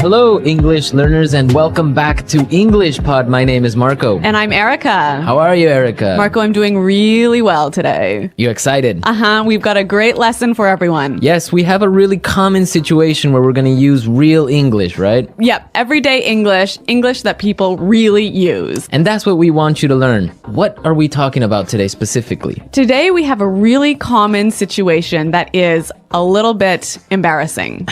Hello, English learners, and welcome back to English Pod. My name is Marco. And I'm Erica. How are you, Erica? Marco, I'm doing really well today. You excited? We've got a great lesson for everyone. Yes, we have a really common situation where we're going to use real English, right? Yep, everyday English, English that people really use. And that's what we want you to learn. What are we talking about today specifically? Today we have a really common situation that is a little bit embarrassing.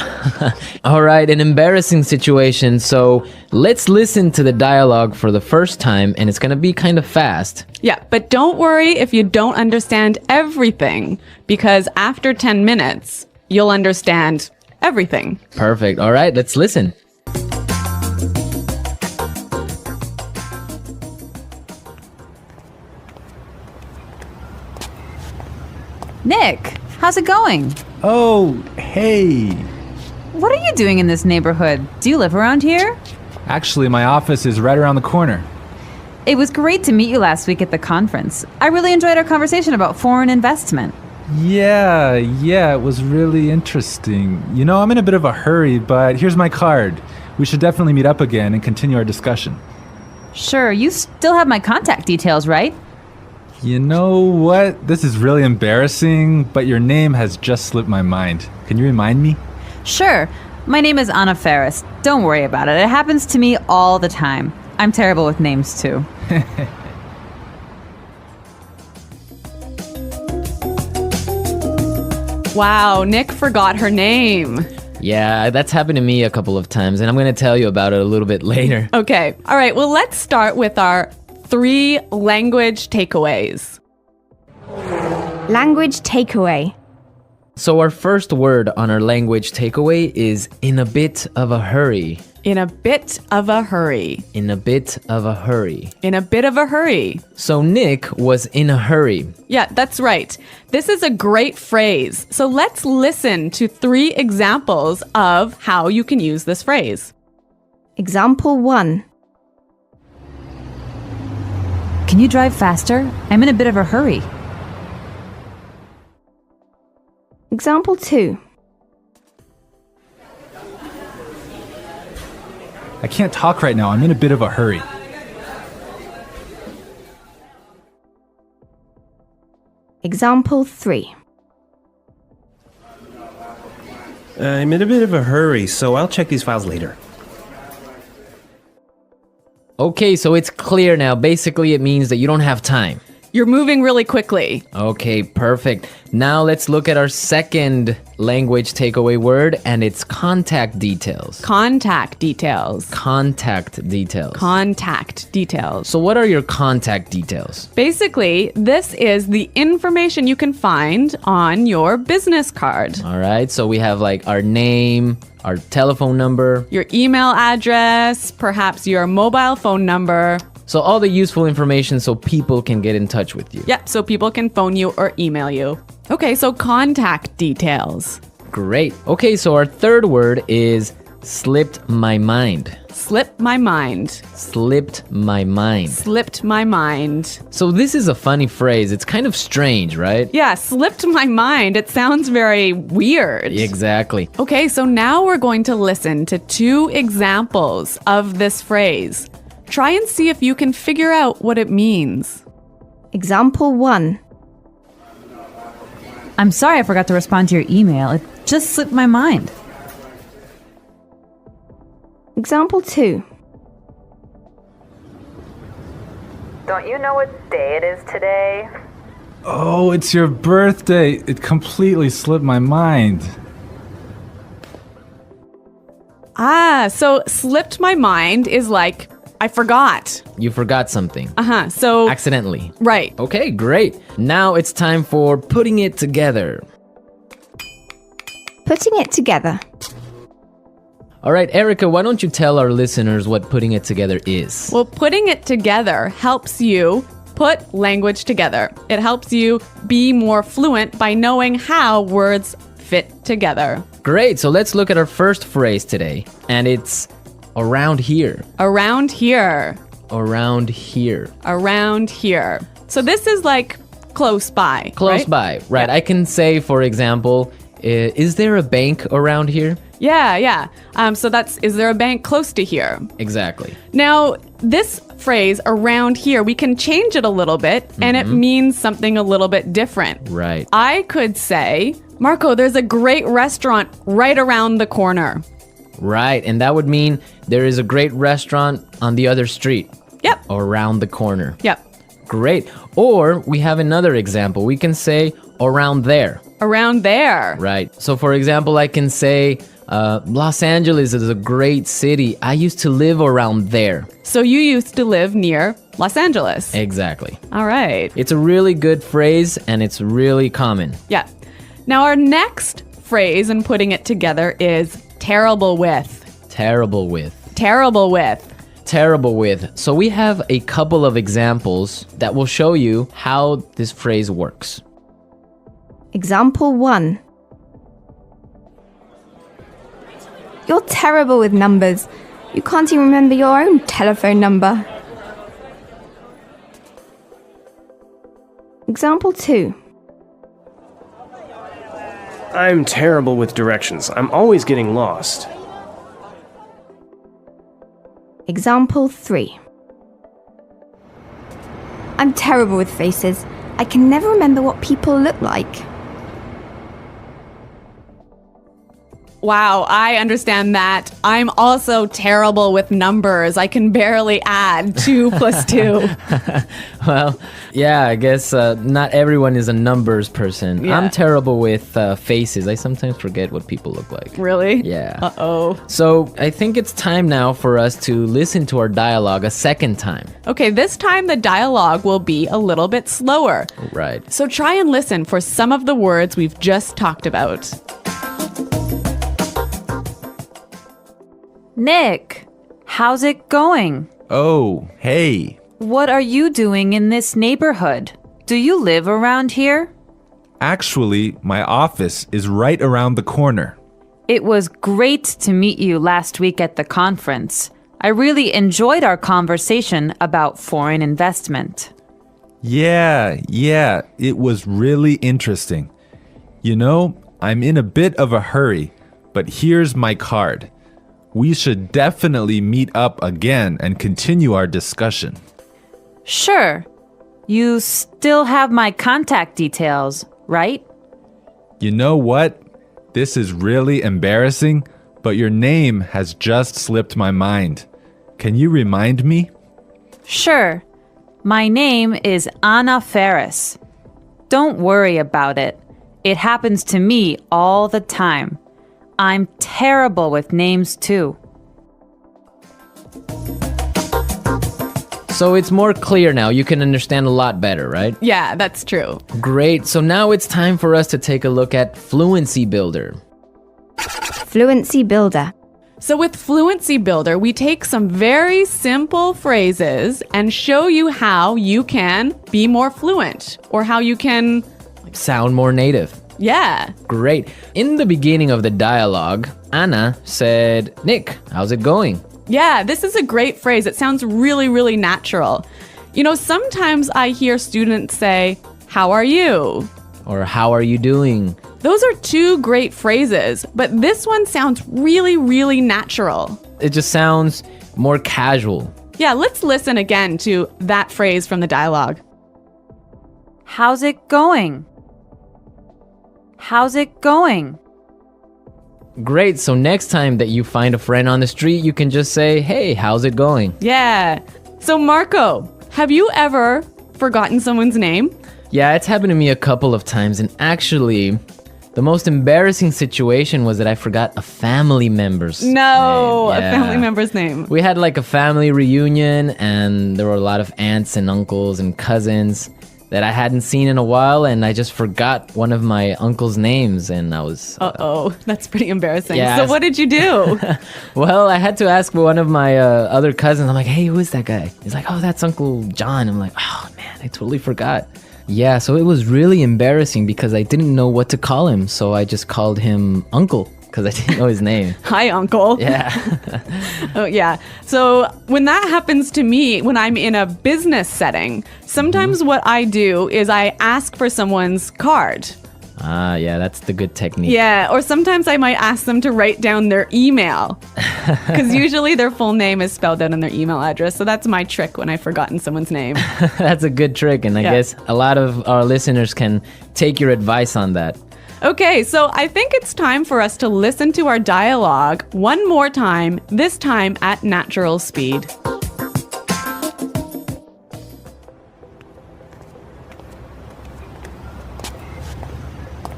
All right, an embarrassing situation. So let's listen to the dialogue for the first time, and it's going to be kind of fast. Yeah, but don't worry if you don't understand everything, because after 10 minutes, you'll understand everything. Perfect. All right, let's listen. Nick, how's it going? Oh, hey. What are you doing in this neighborhood? Do you live around here? Actually, my office is right around the corner. It was great to meet you last week at the conference. I really enjoyed our conversation about foreign investment. Yeah, it was really interesting. You know, I'm in a bit of a hurry, but here's my card. We should definitely meet up again and continue our discussion. Sure, you still have my contact details, right? You know what? This is really embarrassing, but your name has just slipped my mind. Can you remind me? Sure. My name is Anna Ferris. Don't worry about it. It happens to me all the time. I'm terrible with names, too. Wow, Nick forgot her name. Yeah, that's happened to me a couple of times, and I'm going to tell you about it a little bit later. Okay, all right, well, let's start with our 3 language takeaways. Language takeaway. So our first word on our language takeaway is in a bit of a hurry. In a bit of a hurry. In a bit of a hurry. In a bit of a hurry. So Nick was in a hurry. Yeah, that's right. This is a great phrase. So let's listen to 3 examples of how you can use this phrase. Example 1. Can you drive faster? I'm in a bit of a hurry. Example 2. I can't talk right now. I'm in a bit of a hurry. Example 3. I'm in a bit of a hurry, so I'll check these files later. Okay, so it's clear now. Basically, it means that you don't have time. You're moving really quickly. Okay, perfect. Now let's look at our second language takeaway word, and it's contact details. Contact details. Contact details. Contact details. So what are your contact details? Basically, this is the information you can find on your business card. All right, so we have like our name, our telephone number. Your email address, perhaps your mobile phone number. So all the useful information so people can get in touch with you. Yep, so people can phone you or email you. Okay, so contact details. Great. Okay, so our third word is slipped my mind. Slipped my mind. Slipped my mind. Slipped my mind. So this is a funny phrase. It's kind of strange, right? Yeah, slipped my mind. It sounds very weird. Exactly. Okay, so now we're going to listen to 2 examples of this phrase. Try and see if you can figure out what it means. Example 1. I'm sorry I forgot to respond to your email. It just slipped my mind. Example 2. Don't you know what day it is today? Oh, it's your birthday. It completely slipped my mind. So slipped my mind is like, I forgot. You forgot something. So, Accidentally. right. Okay, great. Now it's time for putting it together. Putting it together. All right, Erica, why don't you tell our listeners what putting it together is? Well, putting it together helps you put language together. It helps you be more fluent by knowing how words fit together. Great, so let's look at our first phrase today, and it's around here. Around here. Around here. Around here. So this is like close by. Close right? by, right. Yeah. I can say, for example, is there a bank around here? Yeah. So that's, is there a bank close to here? Exactly. Now, this phrase around here, we can change it a little bit and it means something a little bit different. Right. I could say, Marco, there's a great restaurant right around the corner. Right. And that would mean there is a great restaurant on the other street. Yep. Or around the corner. Yep. Great. Or we have another example. We can say around there. Around there. Right. So for example, I can say Los Angeles is a great city. I used to live around there. So you used to live near Los Angeles. Exactly. All right. It's a really good phrase and it's really common. Yeah. Now our next phrase in putting it together is terrible with. Terrible with. Terrible with. Terrible with. So we have a couple of examples that will show you how this phrase works. Example 1. You're terrible with numbers. You can't even remember your own telephone number. Example 2. I'm terrible with directions. I'm always getting lost. Example 3. I'm terrible with faces. I can never remember what people look like. Wow, I understand that. I'm also terrible with numbers. I can barely add 2 plus 2. Well, yeah, I guess not everyone is a numbers person. Yeah. I'm terrible with faces. I sometimes forget what people look like. Really? Yeah. Uh-oh. So I think it's time now for us to listen to our dialogue a second time. Okay, this time the dialogue will be a little bit slower. Right. So try and listen for some of the words we've just talked about. Nick, how's it going? Oh, hey. What are you doing in this neighborhood? Do you live around here? Actually, my office is right around the corner. It was great to meet you last week at the conference. I really enjoyed our conversation about foreign investment. Yeah, it was really interesting. You know, I'm in a bit of a hurry, but here's my card. We should definitely meet up again and continue our discussion. Sure. You still have my contact details, right? You know what? This is really embarrassing, but your name has just slipped my mind. Can you remind me? Sure. My name is Anna Ferris. Don't worry about it. It happens to me all the time. I'm terrible with names too. So it's more clear now. You can understand a lot better, right? Yeah, that's true. Great. So now it's time for us to take a look at Fluency Builder. Fluency Builder. So with Fluency Builder, we take some very simple phrases and show you how you can be more fluent or how you can, Sound more native. yeah. Great. In the beginning of the dialogue, Anna said, Nick, how's it going? Yeah, this is a great phrase. It sounds really, really natural. You know, sometimes I hear students say, how are you? Or how are you doing? Those are 2 great phrases, but this one sounds really, really natural. It just sounds more casual. Yeah, let's listen again to that phrase from the dialogue. How's it going? How's it going? Great. So next time that you find a friend on the street, you can just say, hey, how's it going? Yeah. So Marco, have you ever forgotten someone's name? Yeah, it's happened to me a couple of times. And actually, the most embarrassing situation was that I forgot a family member's name. No, a Yeah. family member's name. We had like a family reunion and there were a lot of aunts and uncles and cousins that I hadn't seen in a while, and I just forgot one of my uncle's names, and I was... Uh-oh, that's pretty embarrassing. Yeah, So what did you do? Well, I had to ask one of my other cousins. I'm like, hey, who is that guy? He's like, oh, that's Uncle John. I'm like, oh, man, I totally forgot. Yeah, so it was really embarrassing because I didn't know what to call him, so I just called him Uncle because I didn't know his name. Hi, Uncle. Yeah. Oh, yeah. So when that happens to me, when I'm in a business setting, sometimes what I do is I ask for someone's card. Ah, yeah, that's the good technique. Yeah, or sometimes I might ask them to write down their email. Because usually their full name is spelled out in their email address. So that's my trick when I've forgotten someone's name. That's a good trick, and I Yeah. guess a lot of our listeners can take your advice on that. Okay, so I think it's time for us to listen to our dialogue one more time, this time at natural speed.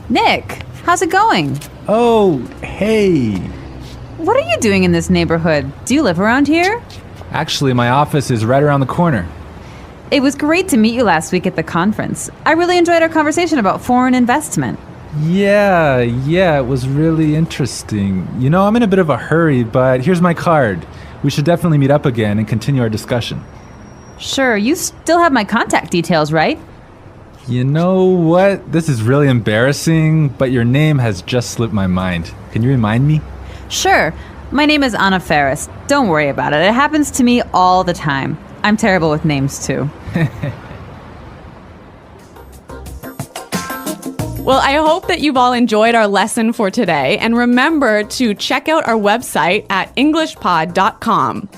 Nick, how's it going? Oh, hey. What are you doing in this neighborhood? Do you live around here? Actually, my office is right around the corner. It was great to meet you last week at the conference. I really enjoyed our conversation about foreign investment. Yeah, it was really interesting. You know, I'm in a bit of a hurry, but here's my card. We should definitely meet up again and continue our discussion. Sure, you still have my contact details, right? You know what? This is really embarrassing, but your name has just slipped my mind. Can you remind me? Sure. My name is Anna Ferris. Don't worry about it. It happens to me all the time. I'm terrible with names, too. Well, I hope that you've all enjoyed our lesson for today. And remember to check out our website at EnglishPod.com.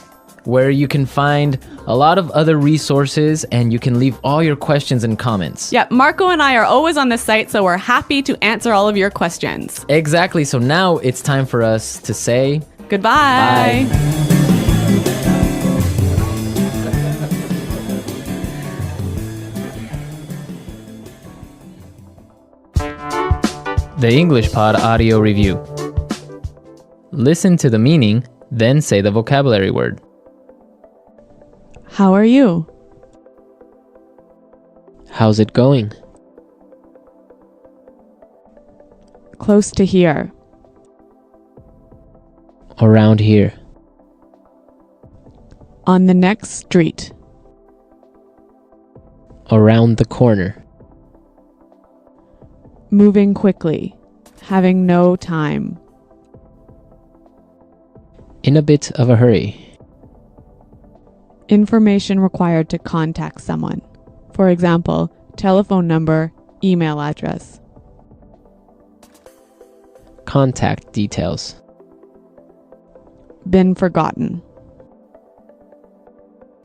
where you can find a lot of other resources and you can leave all your questions and comments. Yeah, Marco and I are always on the site, so we're happy to answer all of your questions. Exactly. So now it's time for us to say Goodbye. Bye. The English Pod Audio Review. Listen to the meaning, then say the vocabulary word. How are you? How's it going? Close to here. Around here. On the next street. Around the corner. Moving quickly. Having no time. In a bit of a hurry. Information required to contact someone. For example, telephone number, email address. Contact details. Been forgotten.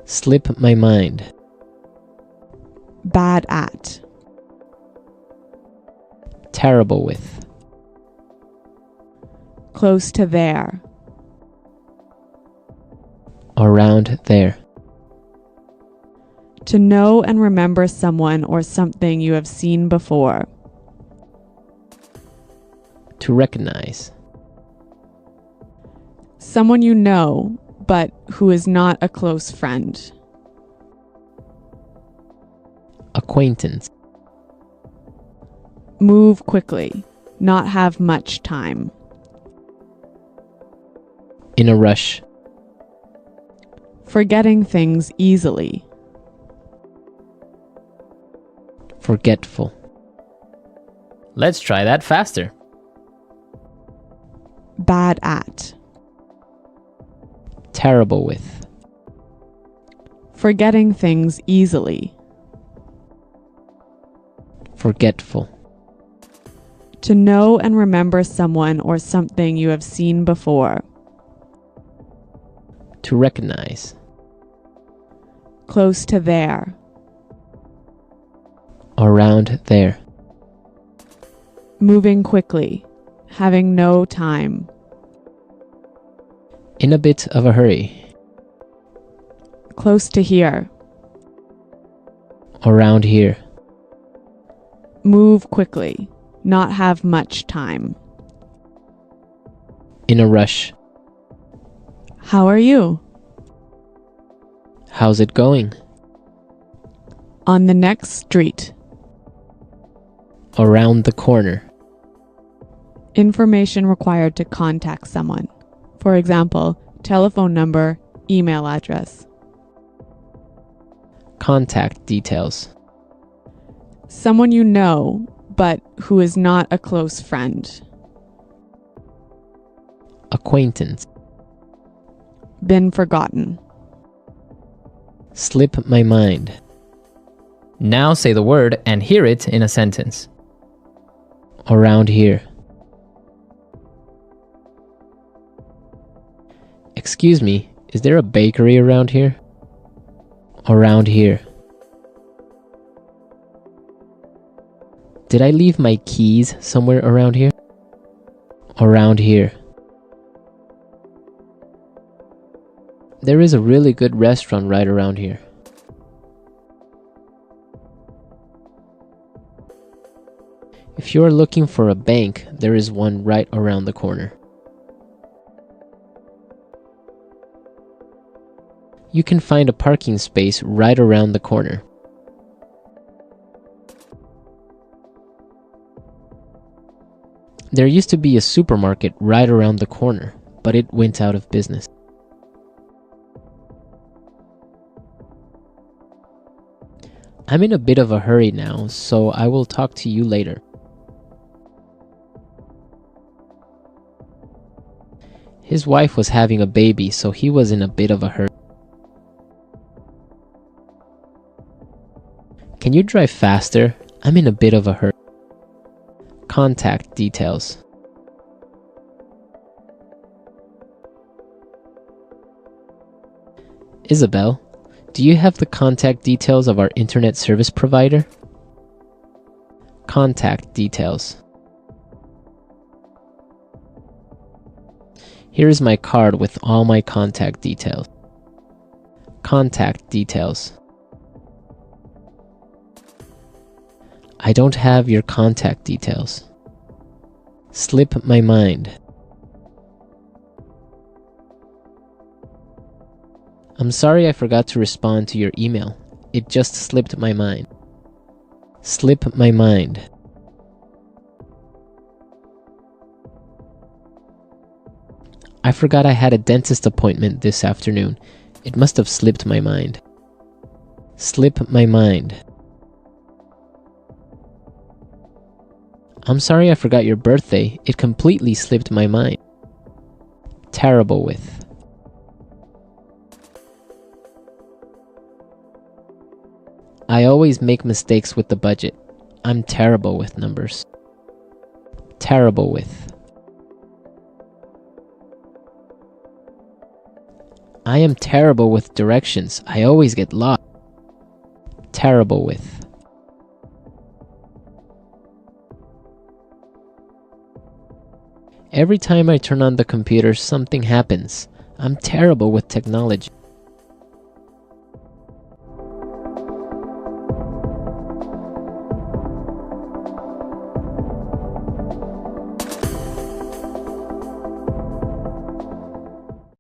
Slip my mind. Bad at. Terrible with. Close to there. Around there. To know and remember someone or something you have seen before. To recognize. Someone you know, but who is not a close friend. Acquaintance. Move quickly. Not have much time. In a rush. Forgetting things easily. Forgetful. Let's try that faster. Bad at. Terrible with. Forgetting things easily. Forgetful. To know and remember someone or something you have seen before. To recognize. Close to there. Around there. Moving quickly. Having no time. In a bit of a hurry. Close to here. Around here. Move quickly. Not have much time. In a rush. How are you? How's it going? On the next street. Around the corner. Information required to contact someone. For example, telephone number, email address. Contact details. Someone you know, but who is not a close friend. Acquaintance. Been forgotten. Slip my mind. Now say the word and hear it in a sentence. Around here. Excuse me, is there a bakery around here? Around here. Did I leave my keys somewhere around here? Around here. There is a really good restaurant right around here. If you are looking for a bank, there is one right around the corner. You can find a parking space right around the corner. There used to be a supermarket right around the corner, but it went out of business. I'm in a bit of a hurry now, so I will talk to you later. His wife was having a baby, so he was in a bit of a hurry. Can you drive faster? I'm in a bit of a hurry. Contact details. Isabel, do you have the contact details of our internet service provider? Contact details. Here is my card with all my contact details. Contact details. I don't have your contact details. Slip my mind. I'm sorry I forgot to respond to your email. It just slipped my mind. Slip my mind. I forgot I had a dentist appointment this afternoon. It must have slipped my mind. Slip my mind. I'm sorry I forgot your birthday. It completely slipped my mind. Terrible with. I always make mistakes with the budget. I'm terrible with numbers. Terrible with. I am terrible with directions. I always get lost. Terrible with. Every time I turn on the computer, something happens. I'm terrible with technology.